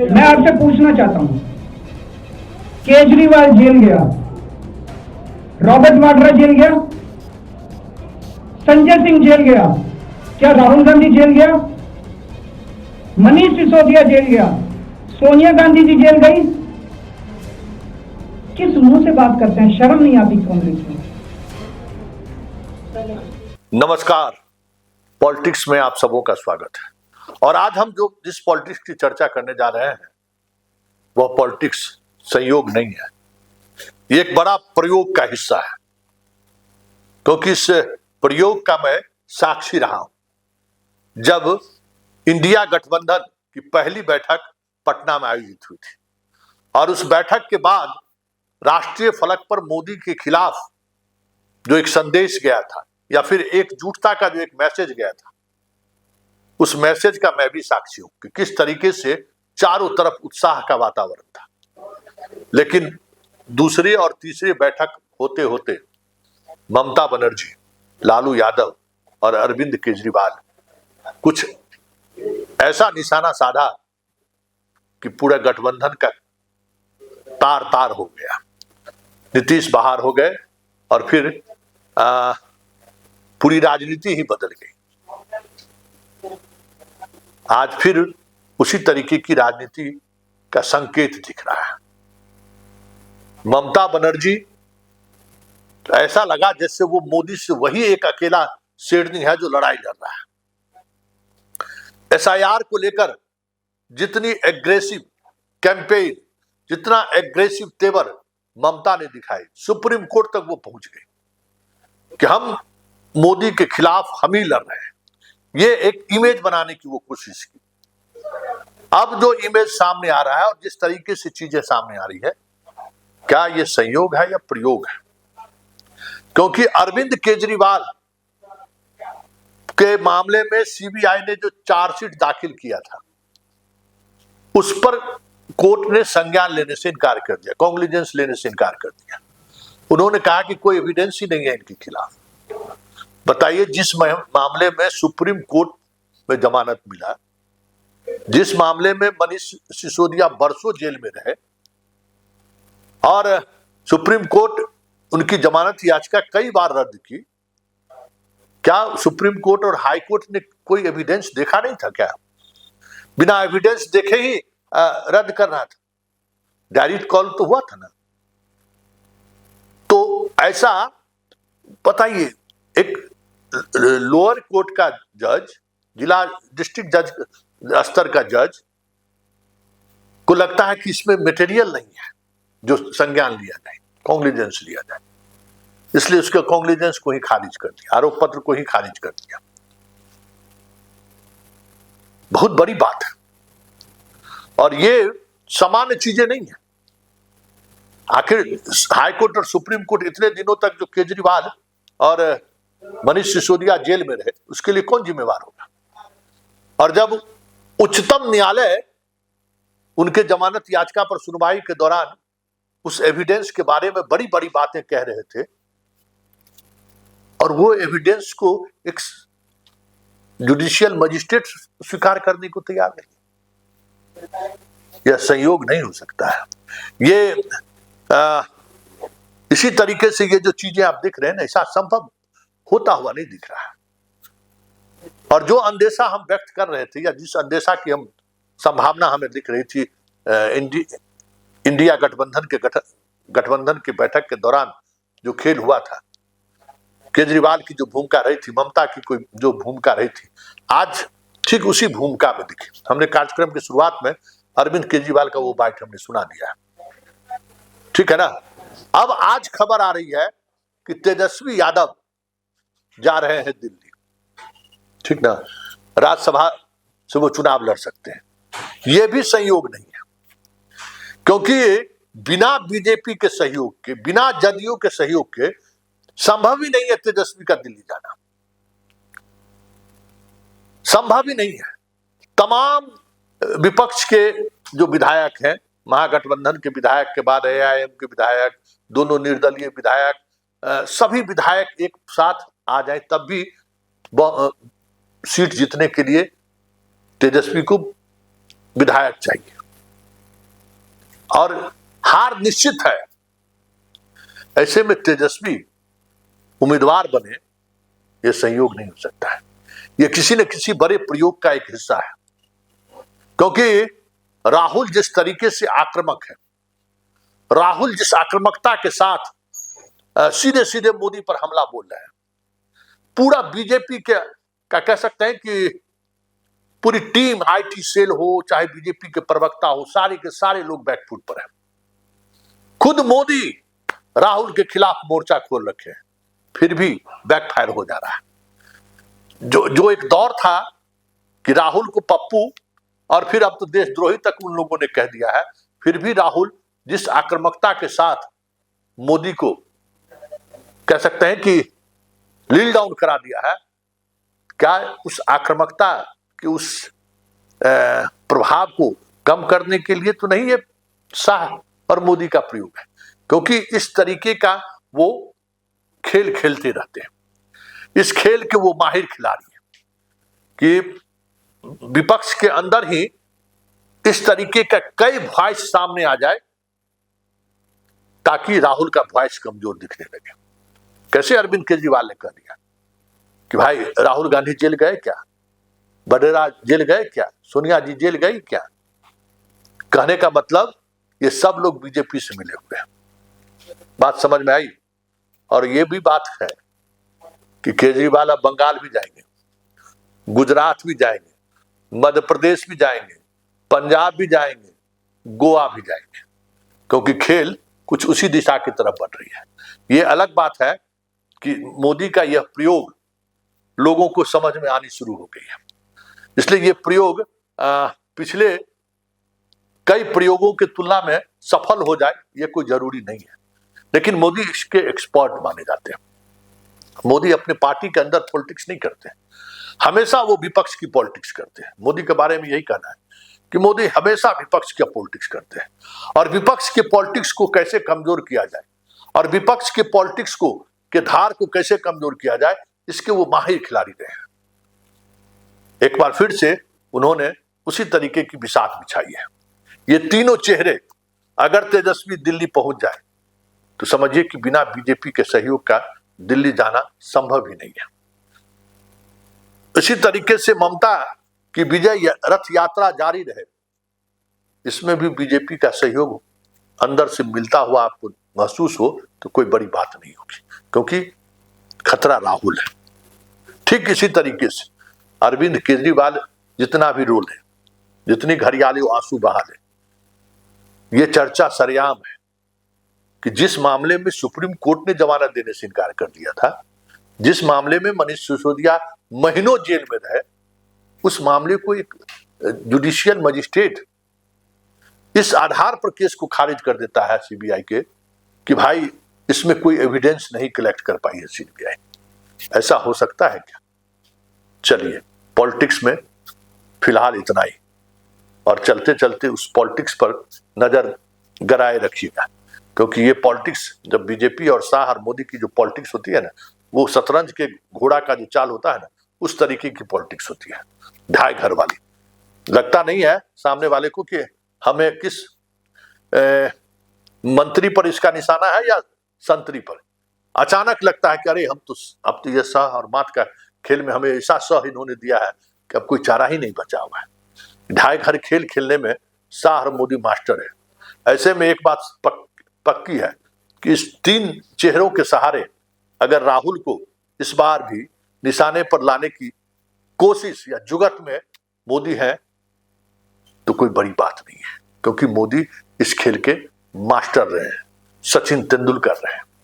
मैं आपसे पूछना चाहता हूं, केजरीवाल जेल गया, रॉबर्ट वाड्रा जेल गया, संजय सिंह जेल गया, क्या राहुल गांधी जेल गया, मनीष सिसोदिया जेल गया, सोनिया गांधी जी जेल गई? किस मुंह से बात करते हैं? शर्म नहीं आती कांग्रेस में? नमस्कार, पॉलिटिक्स में आप सबों का स्वागत है। और आज हम जिस पॉलिटिक्स की चर्चा करने जा रहे हैं वह पॉलिटिक्स संयोग नहीं है, ये एक बड़ा प्रयोग का हिस्सा है, क्योंकि इस प्रयोग का मैं साक्षी रहा हूं जब इंडिया गठबंधन की पहली बैठक पटना में आयोजित हुई थी और उस बैठक के बाद राष्ट्रीय फलक पर मोदी के खिलाफ जो एक संदेश गया था या फिर एकजुटता का जो एक मैसेज गया था, उस मैसेज का मैं भी साक्षी हूं कि किस तरीके से चारों तरफ उत्साह का वातावरण था। लेकिन दूसरी और तीसरी बैठक होते होते ममता बनर्जी, लालू यादव और अरविंद केजरीवाल कुछ ऐसा निशाना साधा कि पूरा गठबंधन का तार तार हो गया। नीतीश बाहर हो गए और फिर पूरी राजनीति ही बदल गई। आज फिर उसी तरीके की राजनीति का संकेत दिख रहा है। ममता बनर्जी ऐसा लगा जैसे वो मोदी से वही एक अकेला शेरनी है जो लड़ाई लड़ रहा है। एसआईआर को लेकर जितनी एग्रेसिव कैंपेन, जितना एग्रेसिव तेवर ममता ने दिखाई, सुप्रीम कोर्ट तक वो पहुंच गई कि हम मोदी के खिलाफ हम ही लड़ रहे हैं। ये एक इमेज बनाने की वो कोशिश की। अब जो इमेज सामने आ रहा है और जिस तरीके से चीजें सामने आ रही है, क्या ये संयोग है या प्रयोग है? क्योंकि अरविंद केजरीवाल के मामले में सीबीआई ने जो चार्जशीट दाखिल किया था, उस पर कोर्ट ने संज्ञान लेने से इनकार कर दिया, कॉग्निजेंस लेने से इनकार कर दिया। उन्होंने कहा कि कोई एविडेंस ही नहीं है इनके खिलाफ। बताइए, जिस मामले में सुप्रीम कोर्ट में जमानत मिला, जिस मामले में मनीष सिसोदिया बरसों जेल में रहे और सुप्रीम कोर्ट उनकी जमानत याचिका कई बार रद्द की, क्या सुप्रीम कोर्ट और हाई कोर्ट ने कोई एविडेंस देखा नहीं था? क्या बिना एविडेंस देखे ही रद्द करना था? डायरेक्ट कॉल तो हुआ था ना। तो ऐसा बताइए, एक लोअर कोर्ट का जज, जिला डिस्ट्रिक्ट जज स्तर का जज को लगता है कि इसमें मटेरियल नहीं है जो संज्ञान लिया जाए, कॉग्निजेंस लिया जाए, इसलिए उसके कॉग्निजेंस को ही खारिज कर दिया, आरोप पत्र को ही खारिज कर दिया। बहुत बड़ी बात है और ये सामान्य चीजें नहीं है। आखिर हाई कोर्ट और सुप्रीम कोर्ट इतने दिनों तक जो केजरीवाल और मनीष सिसोदिया जेल में रहे, उसके लिए कौन जिम्मेवार होगा? और जब उच्चतम न्यायालय उनके जमानत याचिका पर सुनवाई के दौरान उस एविडेंस के बारे में बड़ी बड़ी बातें कह रहे थे और वो एविडेंस को एक जुडिशियल मजिस्ट्रेट स्वीकार करने को तैयार नहीं, यह संयोग नहीं हो सकता है। ये इसी तरीके से ये जो चीजें आप देख रहे हैं ना, ऐसा संभव होता हुआ नहीं दिख रहा है। और जो अंदेशा हम व्यक्त कर रहे थे या जिस अंदेशा की हम संभावना हमें दिख रही थी इंडिया गठबंधन के बैठक के दौरान जो खेल हुआ था, केजरीवाल की जो भूमिका रही थी, ममता की कोई जो भूमिका रही थी, आज ठीक उसी भूमिका में दिखी। हमने कार्यक्रम की शुरुआत में अरविंद केजरीवाल का वो बाइट हमने सुना दिया, ठीक है ना। अब आज खबर आ रही है कि तेजस्वी यादव जा रहे हैं दिल्ली, ठीक ना, राज्यसभा से वो चुनाव लड़ सकते हैं। ये भी संयोग नहीं है, क्योंकि बिना बीजेपी के सहयोग के, बिना जदयू के सहयोग के संभव ही नहीं है तेजस्वी का दिल्ली जाना, संभव ही नहीं है। तमाम विपक्ष के जो विधायक हैं, महागठबंधन के विधायक के बाद एआईएम के विधायक, दोनों निर्दलीय विधायक, सभी विधायक एक साथ आ जाए तब भी सीट जीतने के लिए तेजस्वी को विधायक चाहिए। और हार निश्चित है। ऐसे में तेजस्वी उम्मीदवार बने, यह संयोग नहीं हो सकता है। यह किसी न किसी बड़े प्रयोग का एक हिस्सा है, क्योंकि राहुल जिस तरीके से आक्रामक है, राहुल जिस आक्रामकता के साथ सीधे सीधे मोदी पर हमला बोल रहे हैं, पूरा बीजेपी का कह सकते हैं कि पूरी टीम, आईटी सेल हो चाहे बीजेपी के प्रवक्ता हो, सारे के सारे लोग बैकफुट पर हैं। खुद मोदी राहुल के खिलाफ मोर्चा खोल रखे हैं, फिर भी बैकफायर हो जा रहा है। जो एक दौर था कि राहुल को पप्पू और फिर अब तो देशद्रोही तक उन लोगों ने कह दिया है, फिर भी राहुल जिस आक्रामकता के साथ मोदी को कह सकते हैं कि लील डाउन करा दिया है, क्या उस आक्रामकता के उस प्रभाव को कम करने के लिए तो नहीं ये शाह और मोदी का प्रयोग है, क्योंकि इस तरीके का वो खेल खेलते रहते हैं। इस खेल के वो माहिर खिलाड़ी हैं कि विपक्ष के अंदर ही इस तरीके का कई वॉइस सामने आ जाए ताकि राहुल का वॉइस कमजोर दिखने लगे। कैसे अरविंद केजरीवाल ने कह दिया कि भाई राहुल गांधी जेल गए क्या, बडेरा जेल गए क्या, सोनिया जी जेल गई क्या। कहने का मतलब ये सब लोग बीजेपी से मिले हुए हैं। बात समझ में आई। और ये भी बात है कि केजरीवाल अब बंगाल भी जाएंगे, गुजरात भी जाएंगे, मध्य प्रदेश भी जाएंगे, पंजाब भी जाएंगे, गोवा भी जाएंगे, क्योंकि खेल कुछ उसी दिशा की तरफ बढ़ रही है। ये अलग बात है कि मोदी का यह प्रयोग लोगों को समझ में आनी शुरू हो गई है, इसलिए ये प्रयोग पिछले कई प्रयोगों की तुलना में सफल हो जाए ये कोई जरूरी नहीं है, लेकिन मोदी इसके एक्सपर्ट माने जाते हैं। मोदी अपने पार्टी के अंदर पॉलिटिक्स नहीं करते, हमेशा वो विपक्ष की पॉलिटिक्स करते हैं। मोदी के बारे में यही कहना है कि मोदी हमेशा विपक्ष की पॉलिटिक्स करते हैं, और विपक्ष के पॉलिटिक्स को कैसे कमजोर किया जाए और विपक्ष के पॉलिटिक्स को के धार को कैसे कमजोर किया जाए, इसके वो माहिर खिलाड़ी रहे हैं। एक बार फिर से उन्होंने उसी तरीके की बिसात बिछाई है। ये तीनों चेहरे अगर तेजस्वी दिल्ली पहुंच जाए तो समझिए कि बिना बीजेपी के सहयोग का दिल्ली जाना संभव ही नहीं है। इसी तरीके से ममता की विजय रथ यात्रा जारी रहे, इसमें भी बीजेपी का सहयोग अंदर से मिलता हुआ आपको महसूस हो तो कोई बड़ी बात नहीं होगी, क्योंकि खतरा राहुल है। ठीक इसी तरीके से अरविंद केजरीवाल जितना भी रोल है, जितनी घड़ियाली आंसू बहा ले, ये चर्चा सरेआम है कि जिस मामले में सुप्रीम कोर्ट ने जमानत देने से इनकार कर दिया था, जिस मामले में मनीष सिसोदिया महीनों जेल में रहे, उस मामले को एक जुडिशियल मजिस्ट्रेट इस आधार पर केस को खारिज कर देता है सीबीआई के कि भाई इसमें कोई एविडेंस नहीं कलेक्ट कर पाई है सीबीआई। ऐसा हो सकता है क्या? चलिए, पॉलिटिक्स में फिलहाल इतना ही, और चलते चलते उस पॉलिटिक्स पर नजर गराए रखिएगा, क्योंकि ये पॉलिटिक्स जब बीजेपी और शाह और मोदी की जो पॉलिटिक्स होती है ना, वो शतरंज के घोड़ा का जो चाल होता है ना, उस तरीके की पॉलिटिक्स होती है, ढाई घर वाली। लगता नहीं है सामने वाले को कि हमें किस मंत्री पर इसका निशाना है या संतरी पर। अचानक लगता है कि अरे हम तो अब तो ये शाह और मात का खेल में हमें ऐसा शाह इन्होंने दिया है कि अब कोई चारा ही नहीं बचा हुआ है। ढाई घर खेल खेलने में शाह और मोदी मास्टर है। ऐसे में एक बात पक्की है कि इस तीन चेहरों के सहारे अगर राहुल को इस बार भी निशाने पर लाने की कोशिश या जुगत में मोदी है तो कोई बड़ी बात नहीं है, क्योंकि मोदी इस खेल के मास्टर रहे हैं, सचिन तेंदुलकर रहे हैं।